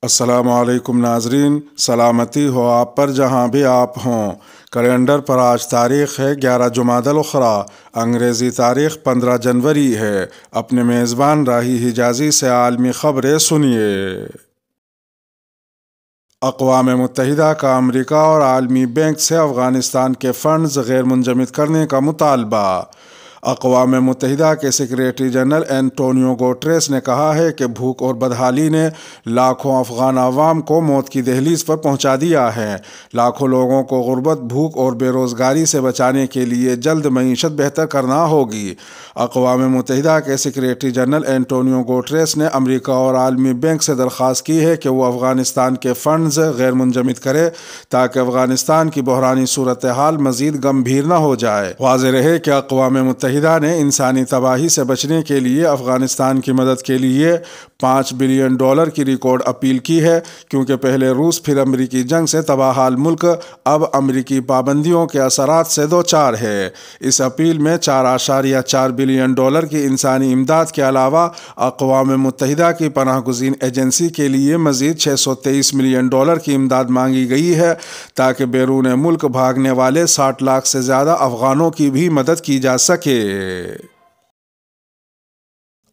السلام علیکم ناظرین، سلامتی ہو آپ پر جہاں بھی آپ ہوں۔ کیلنڈر پر آج تاریخ ہے 11 جمادی الاخری، انگریزی تاریخ 15 جنوری ہے۔ اپنے میزبان راہی حجازی سے عالمی خبریں سنیے۔ اقوام متحدہ کا امریکہ اور عالمی بینک سے افغانستان کے فنڈز غیر منجمد کرنے کا مطالبہ۔ اقوام متحدہ کے سیکریٹری جنرل اینٹونیو گوٹریس نے کہا ہے کہ بھوک اور بدحالی نے لاکھوں افغان عوام کو موت کی دہلیز پر پہنچا دیا ہے۔ لاکھوں لوگوں کو غربت، بھوک اور بے روزگاری سے بچانے کے لیے جلد معیشت بہتر کرنا ہوگی۔ اقوام متحدہ کے سیکریٹری جنرل اینٹونیو گوٹریس نے امریکہ اور عالمی بینک سے درخواست کی ہے کہ وہ افغانستان کے فنڈز غیر منجمد کرے تاکہ افغانستان کی بحرانی صورتحال مزید گمبھیر نہ ہو جائے۔ واضح رہے کہ اقوام متحدہ نے انسانی تباہی سے بچنے کے لیے افغانستان کی مدد کے لیے $5 بلین کی ریکارڈ اپیل کی ہے، کیونکہ پہلے روس پھر امریکی جنگ سے تباہ حال ملک اب امریکی پابندیوں کے اثرات سے دوچار ہے۔ اس اپیل میں $4.4 بلین کی انسانی امداد کے علاوہ اقوام متحدہ کی پناہ گزین ایجنسی کے لیے مزید $623 ملین کی امداد مانگی گئی ہے تاکہ بیرون ملک بھاگنے والے 60 لاکھ سے زیادہ افغانوں کی بھی مدد کی جا سکے۔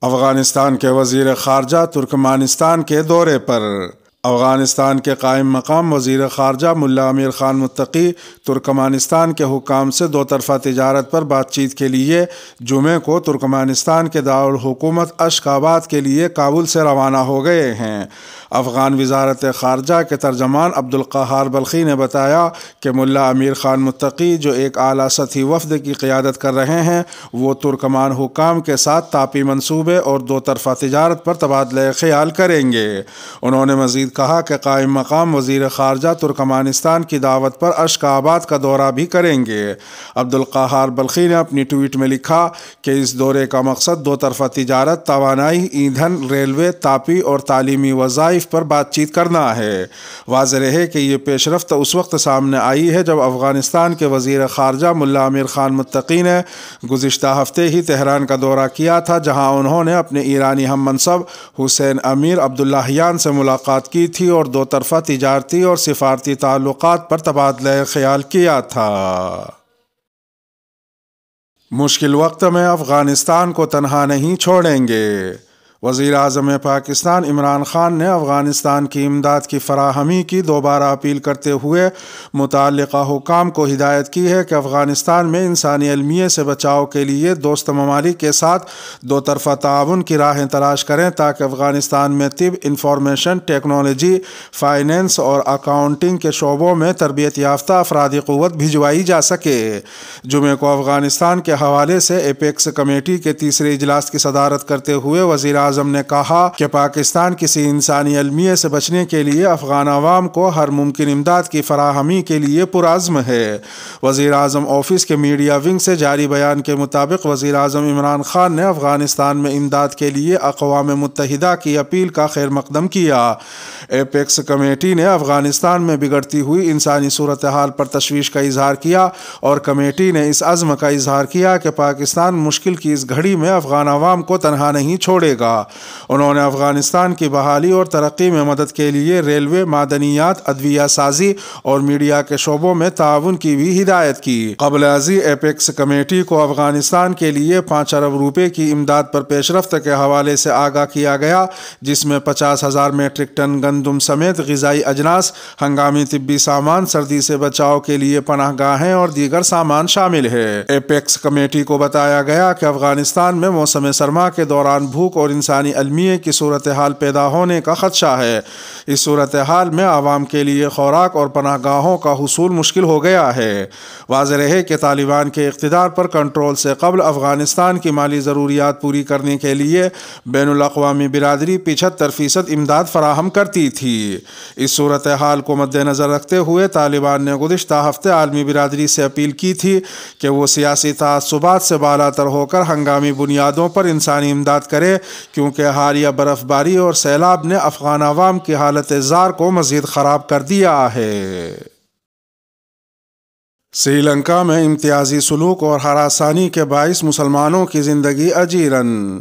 افغانستان کے وزیر خارجہ ترکمانستان کے دورے پر۔ افغانستان کے قائم مقام وزیر خارجہ ملا امیر خان متقی ترکمانستان کے حکام سے دو طرفہ تجارت پر بات چیت کے لیے جمعے کو ترکمانستان کے دارالحکومت اشک آباد کے لیے کابل سے روانہ ہو گئے ہیں۔ افغان وزارت خارجہ کے ترجمان عبدالقہار بلخی نے بتایا کہ ملا امیر خان متقی، جو ایک اعلیٰ سطحی وفد کی قیادت کر رہے ہیں، وہ ترکمان حکام کے ساتھ تاپی منصوبے اور دو طرفہ تجارت پر تبادلہ خیال کریں گے۔ انہوں نے مزید کہا کہ قائم مقام وزیر خارجہ ترکمانستان کی دعوت پر اشک آباد کا دورہ بھی کریں گے۔ عبدالقہار بلخی نے اپنی ٹویٹ میں لکھا کہ اس دورے کا مقصد دو طرفہ تجارت، توانائی، ایندھن، ریلوے، تاپی اور تعلیمی وظائف پر بات چیت کرنا ہے۔ واضح رہے کہ یہ پیش رفت اس وقت سامنے آئی ہے جب افغانستان کے وزیر خارجہ ملا امیر خان متقی نے گزشتہ ہفتے ہی تہران کا دورہ کیا تھا، جہاں انہوں نے اپنے ایرانی ہم منصب حسین امیر عبداللہیان سے ملاقات کی تھی اور دو طرفہ تجارتی اور سفارتی تعلقات پر تبادلہ خیال کیا تھا۔ مشکل وقت میں افغانستان کو تنہا نہیں چھوڑیں گے۔ وزیر اعظم پاکستان عمران خان نے افغانستان کی امداد کی فراہمی کی دوبارہ اپیل کرتے ہوئے متعلقہ حکام کو ہدایت کی ہے کہ افغانستان میں انسانی المیہ سے بچاؤ کے لیے دوست ممالک کے ساتھ دو طرفہ تعاون کی راہیں تلاش کریں تاکہ افغانستان میں طب، انفارمیشن ٹیکنالوجی، فائنینس اور اکاؤنٹنگ کے شعبوں میں تربیت یافتہ افرادی قوت بھجوائی جا سکے۔ جمعے کو افغانستان کے حوالے سے ایپیکس کمیٹی کے تیسرے اجلاس کی صدارت کرتے ہوئے وزیر اعظم نے کہا کہ پاکستان کسی انسانی المیہ سے بچنے کے لیے افغان عوام کو ہر ممکن امداد کی فراہمی کے لیے پرعزم ہے۔ وزیر اعظم آفس کے میڈیا ونگ سے جاری بیان کے مطابق وزیر اعظم عمران خان نے افغانستان میں امداد کے لیے اقوام متحدہ کی اپیل کا خیر مقدم کیا۔ ایپیکس کمیٹی نے افغانستان میں بگڑتی ہوئی انسانی صورتحال پر تشویش کا اظہار کیا اور کمیٹی نے اس عزم کا اظہار کیا کہ پاکستان مشکل کی اس گھڑی میں افغان عوام کو تنہا نہیں چھوڑے گا۔ انہوں نے افغانستان کی بحالی اور ترقی میں مدد کے لیے ریلوے، معدنیات، ادویہ سازی اور میڈیا کے شعبوں میں تعاون کی بھی ہدایت کی۔ قبل ازیں ایپیکس کمیٹی کو افغانستان کے لیے 5 ارب روپے کی امداد پر پیش رفت کے حوالے سے آگاہ کیا گیا، جس میں 50,000 میٹرک ٹن گندم سمیت غذائی اجناس، ہنگامی طبی سامان، سردی سے بچاؤ کے لیے پناہ گاہیں اور دیگر سامان شامل ہے۔ ایپیکس کمیٹی کو بتایا گیا کہ افغانستان میں موسم سرما کے دوران بھوک اور انسانی المیہ کی صورتحال پیدا ہونے کا خدشہ ہے۔ اس صورتحال میں عوام کے لیے خوراک اور پناہ گاہوں کا حصول مشکل ہو گیا ہے۔ واضح رہے کہ طالبان کے اقتدار پر کنٹرول سے قبل افغانستان کی مالی ضروریات پوری کرنے کے لیے بین الاقوامی برادری 75% امداد فراہم کرتی تھی۔ اس صورتحال کو مد نظر رکھتے ہوئے طالبان نے گزشتہ ہفتے عالمی برادری سے اپیل کی تھی کہ وہ سیاسی تعصبات سے بالاتر ہو کر ہنگامی بنیادوں پر انسانی امداد کرے، کیونکہ حالیہ برف باری اور سیلاب نے افغان عوام کی حالت زار کو مزید خراب کر دیا ہے۔ سری لنکا میں امتیازی سلوک اور ہراسانی کے باعث مسلمانوں کی زندگی اجیرن۔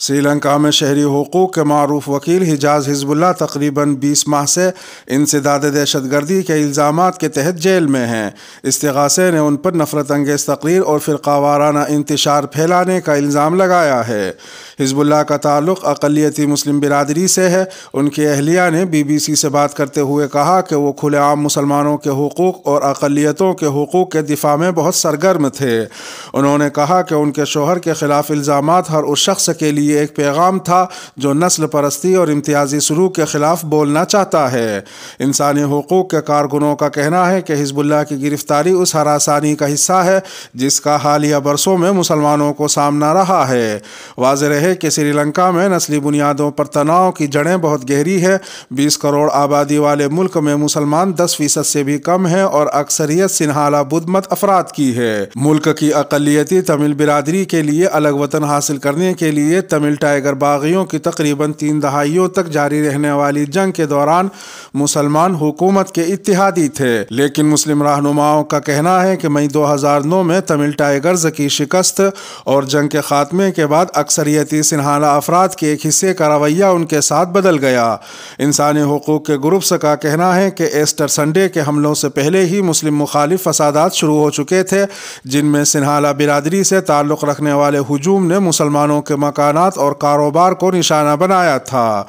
سری لنکا میں شہری حقوق کے معروف وکیل حجاز حزب اللہ تقریباً 20 ماہ سے انسداد دہشت گردی کے الزامات کے تحت جیل میں ہیں۔ استغاثے نے ان پر نفرت انگیز تقریر اور فرقہ وارانہ انتشار پھیلانے کا الزام لگایا ہے۔ حزب اللہ کا تعلق اقلیتی مسلم برادری سے ہے۔ ان کی اہلیہ نے BBC سے بات کرتے ہوئے کہا کہ وہ کھلے عام مسلمانوں کے حقوق اور اقلیتوں کے حقوق کے دفاع میں بہت سرگرم تھے۔ انہوں نے کہا کہ ان کے شوہر کے خلاف الزامات ہر اس شخص کے لیے ایک پیغام تھا جو نسل پرستی اور امتیازی سلوک کے خلاف بولنا چاہتا ہے۔ انسانی حقوق کے کارکنوں کا کہنا ہے کہ حزب اللہ کی گرفتاری اس ہراسانی کا حصہ ہے جس کا حالیہ برسوں میں مسلمانوں کو سامنا رہا ہے۔ واضح رہے کہ سری لنکا میں نسلی بنیادوں پر تناؤ کی جڑیں بہت گہری ہے۔ 20 کروڑ آبادی والے ملک میں مسلمان 10% سے بھی کم ہیں اور اکثریت سنہالا بدھ مت افراد کی ہے۔ ملک کی اقلیتی تمل برادری کے لیے الگ وطن حاصل کرنے کے لیے تمل ٹائیگر باغیوں کی تقریباً 3 دہائیوں تک جاری رہنے والی جنگ کے دوران مسلمان حکومت کے اتحادی تھے، لیکن مسلم رہنماؤں کا کہنا ہے کہ مئی 2009 میں تمل ٹائیگرز کی شکست اور جنگ کے خاتمے کے بعد اکثریتی سنہالا افراد کے ایک حصے کا رویہ ان کے ساتھ بدل گیا۔ انسانی حقوق کے گروپس کا کہنا ہے کہ ایسٹر سنڈے کے حملوں سے پہلے ہی مسلم مخالف فسادات شروع ہو چکے تھے، جن میں سنہالا برادری سے تعلق رکھنے والے ہجوم نے مسلمانوں کے مکانات اور کاروبار کو نشانہ بنایا تھا۔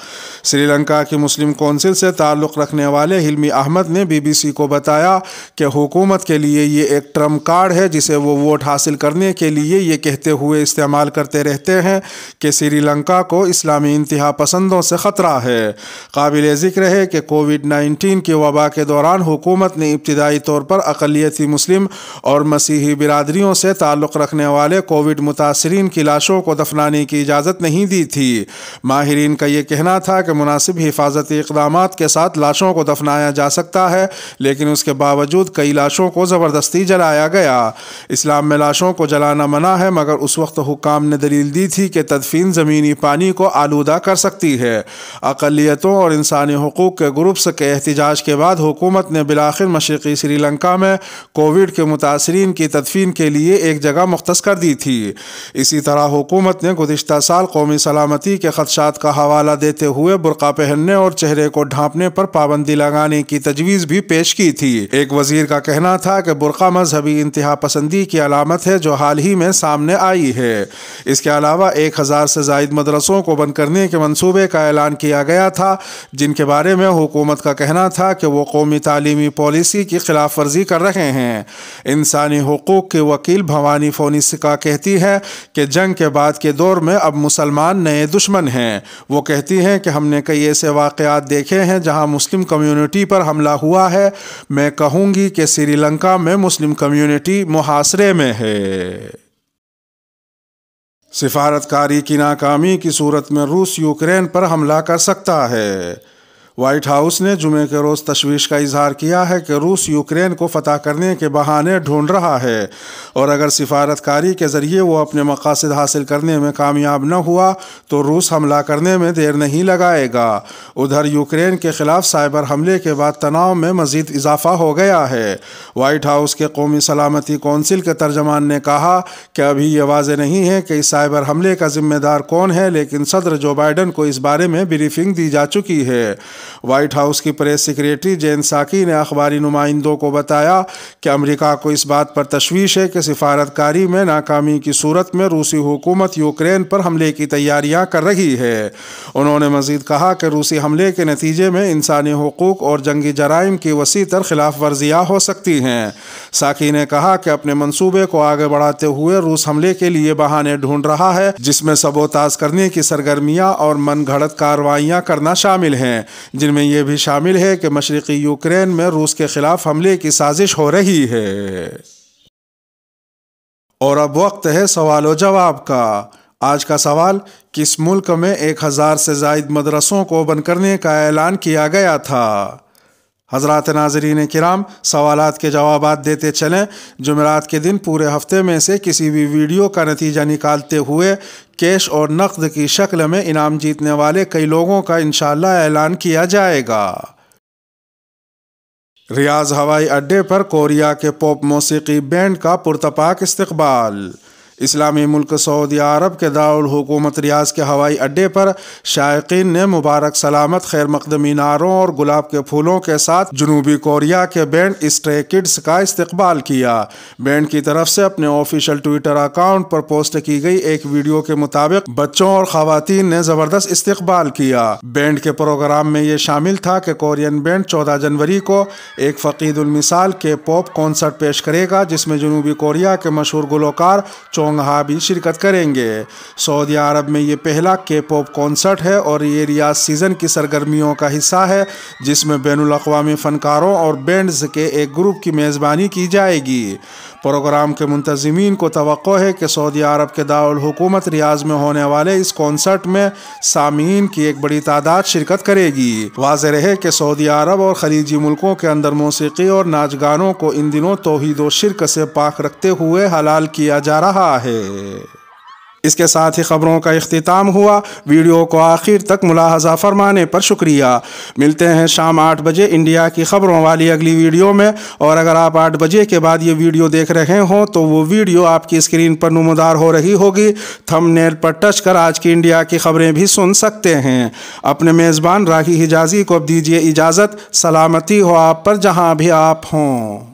سری لنکا کی مسلم کونسل سے تعلق رکھنے والے حلمی احمد نے BBC کو بتایا کہ حکومت کے لیے یہ ایک ٹرمپ کارڈ ہے جسے وہ ووٹ حاصل کرنے کے لیے یہ کہتے ہوئے استعمال کرتے رہتے ہیں کہ سری لنکا کو اسلامی انتہا پسندوں سے خطرہ ہے۔ قابل ذکر ہے کہ کووڈ-19 کی وبا کے دوران حکومت نے ابتدائی طور پر اقلیتی مسلم اور مسیحی برادریوں سے تعلق رکھنے والے کووڈ متاثرین کی لاشوں کو دفنانے کی اجازت نہیں دی تھی۔ ماہرین کا یہ کہنا تھا کہ مناسب حفاظتی اقدامات کے ساتھ لاشوں کو دفنایا جا سکتا ہے، لیکن اس کے باوجود کئی لاشوں کو زبردستی جلایا گیا۔ اسلام میں لاشوں کو جلانا منع ہے، مگر اس وقت حکام نے دلیل دی تھی کہ تدفین زمینی پانی کو آلودہ کر سکتی ہے۔ اقلیتوں اور انسانی حقوق کے گروپس کے احتجاج کے بعد حکومت نے بالآخر مشرقی سری لنکا میں کووڈ کے متاثرین کی تدفین کے لیے ایک جگہ مختص کر دی تھی۔ اسی طرح حکومت نے گزشتہ سال قومی سلامتی کے خدشات کا حوالہ دیتے ہوئے برقع پہننے اور چہرے کو ڈھانپنے پر پابندی لگانے کی تجویز بھی پیش کی تھی۔ ایک وزیر کا کہنا تھا کہ برقع مذہبی انتہا پسندی کی علامت ہے جو حال ہی میں سامنے آئی ہے۔ اس کے علاوہ 1000 سے زائد مدرسوں کو بند کرنے کے منصوبے کا اعلان کیا گیا تھا، جن کے بارے میں حکومت کا کہنا تھا کہ وہ قومی تعلیمی پالیسی کی خلاف ورزی کر رہے ہیں۔ انسانی حقوق کے وکیل بھوانی فونسکا کہتی ہے کہ جنگ کے بعد کے دور میں اب مسلمان نئے دشمن ہیں۔ وہ کہتی ہیں کہ ہم نے کئی ایسے واقعات دیکھے ہیں جہاں مسلم کمیونٹی پر حملہ ہوا ہے۔ میں کہوں گی کہ سری لنکا میں مسلم کمیونٹی محاصرے میں ہے۔ سفارتکاری کی ناکامی کی صورت میں روس یوکرین پر حملہ کر سکتا ہے۔ وائٹ ہاؤس نے جمعے کے روز تشویش کا اظہار کیا ہے کہ روس یوکرین کو فتح کرنے کے بہانے ڈھونڈ رہا ہے، اور اگر سفارتکاری کے ذریعے وہ اپنے مقاصد حاصل کرنے میں کامیاب نہ ہوا تو روس حملہ کرنے میں دیر نہیں لگائے گا۔ ادھر یوکرین کے خلاف سائبر حملے کے بعد تناؤ میں مزید اضافہ ہو گیا ہے۔ وائٹ ہاؤس کے قومی سلامتی کونسل کے ترجمان نے کہا کہ ابھی یہ واضح نہیں ہے کہ اس سائبر حملے کا ذمہ دار کون ہے، لیکن صدر جو بائیڈن کو اس بارے میں بریفنگ دی جا چکی ہے۔ وائٹ ہاؤس کی پریس سیکریٹری جین ساکی نے اخباری نمائندوں کو بتایا کہ امریکہ کو اس بات پر تشویش ہے کہ سفارتکاری میں ناکامی کی صورت میں روسی حکومت یوکرین پر حملے کی تیاریاں کر رہی ہے۔ انہوں نے مزید کہا کہ روسی حملے کے نتیجے میں انسانی حقوق اور جنگی جرائم کی وسیع تر خلاف ورزیاں ہو سکتی ہیں۔ ساکی نے کہا کہ اپنے منصوبے کو آگے بڑھاتے ہوئے روس حملے کے لیے بہانے ڈھونڈ رہا ہے، جس میں سبوتاژ کرنے کی سرگرمیاں اور من گھڑت کارروائیاں کرنا شامل ہیں، جن میں یہ بھی شامل ہے کہ مشرقی یوکرین میں روس کے خلاف حملے کی سازش ہو رہی ہے۔ اور اب وقت ہے سوال و جواب کا۔ آج کا سوال: کس ملک میں 1000 سے زائد مدرسوں کو بند کرنے کا اعلان کیا گیا تھا؟ حضرات ناظرین کرام، سوالات کے جوابات دیتے چلیں۔ جمعرات کے دن پورے ہفتے میں سے کسی بھی ویڈیو کا نتیجہ نکالتے ہوئے کیش اور نقد کی شکل میں انعام جیتنے والے کئی لوگوں کا انشاءاللہ اعلان کیا جائے گا۔ ریاض ہوائی اڈے پر کوریا کے پاپ موسیقی بینڈ کا پرتپاک استقبال۔ اسلامی ملک سعودی عرب کے دارالحکومت ریاض کے ہوائی اڈے پر شائقین نے مبارک سلامت خیر مقدمی نعروں اور گلاب کے پھولوں کے ساتھ جنوبی کوریا کے بینڈ اسٹرے کڈز کا استقبال کیا۔ بینڈ کی طرف سے اپنے آفیشیل ٹویٹر اکاؤنٹ پر پوسٹ کی گئی ایک ویڈیو کے مطابق بچوں اور خواتین نے زبردست استقبال کیا۔ بینڈ کے پروگرام میں یہ شامل تھا کہ کورین بینڈ 14 جنوری کو ایک فقید المثال کے پاپ کانسرٹ پیش کرے گا، جس میں جنوبی کوریا کے مشہور گلوکار چونگ ہا بھی شرکت کریں گے۔ سعودی عرب میں یہ پہلا کے پاپ کانسرٹ ہے اور یہ ریاض سیزن کی سرگرمیوں کا حصہ ہے، جس میں بین الاقوامی فنکاروں اور بینڈز کے ایک گروپ کی میزبانی کی جائے گی۔ پروگرام کے منتظمین کو توقع ہے کہ سعودی عرب کے دارالحکومت ریاض میں ہونے والے اس کانسرٹ میں سامعین کی ایک بڑی تعداد شرکت کرے گی۔ واضح رہے کہ سعودی عرب اور خلیجی ملکوں کے اندر موسیقی اور ناچ گانوں کو ان دنوں توحید و شرک سے پاک رکھتے ہوئے حلال کیا جا رہا ہے۔ اس کے ساتھ ہی خبروں کا اختتام ہوا۔ ویڈیو کو آخر تک ملاحظہ فرمانے پر شکریہ۔ ملتے ہیں شام 8 بجے انڈیا کی خبروں والی اگلی ویڈیو میں، اور اگر آپ 8 بجے کے بعد یہ ویڈیو دیکھ رہے ہوں تو وہ ویڈیو آپ کی اسکرین پر نمودار ہو رہی ہوگی۔ تھم نیل پر ٹچ کر آج کی انڈیا کی خبریں بھی سن سکتے ہیں۔ اپنے میزبان راہی حجازی کو اب دیجیے اجازت۔ سلامتی ہو آپ پر جہاں بھی آپ ہوں۔